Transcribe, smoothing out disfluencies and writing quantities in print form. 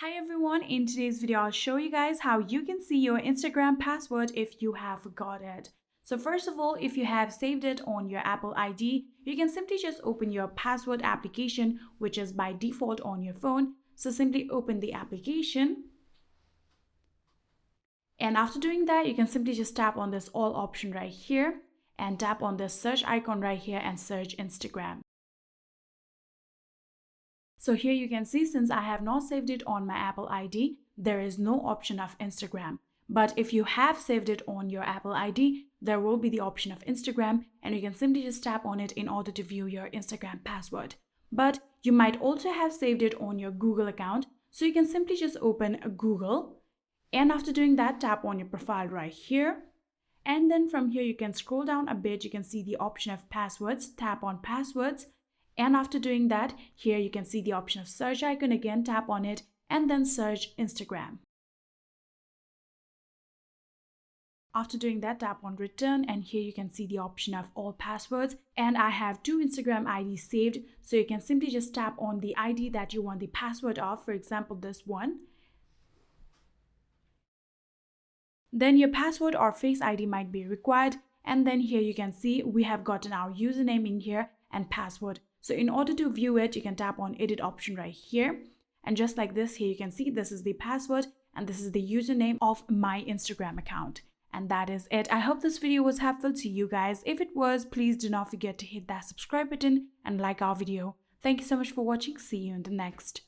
Hi everyone, in today's video I'll show you guys how you can see your Instagram password if you have forgot it. So first of all, if you have saved it on your Apple ID, you can simply just open your password application, which is by default on your phone. So simply open the application. And after doing that, you can simply just tap on this all option right here and tap on this search icon right here and search Instagram. So here you can see, since I have not saved it on my Apple ID, there is no option of Instagram. But if you have saved it on your Apple ID, there will be the option of Instagram, and you can simply just tap on it in order to view your Instagram password. But you might also have saved it on your Google account, so you can simply just open Google. And after doing that, tap on your profile right here. And then from here, you can scroll down a bit. You can see the option of passwords. Tap on passwords. And after doing that, here you can see the option of search icon. Again, tap on it and then search Instagram. After doing that, tap on return, and here you can see the option of all passwords. And I have two Instagram IDs saved, so you can simply just tap on the ID that you want the password of, for example, this one. Then your password or Face ID might be required. And then here you can see we have gotten our username in here and password. So in order to view it, you can tap on edit option right here. And just like this, here you can see this is the password and this is the username of my Instagram account. And that is it. I hope this video was helpful to you guys. If it was, please do not forget to hit that subscribe button and like our video. Thank you so much for watching. See you in the next.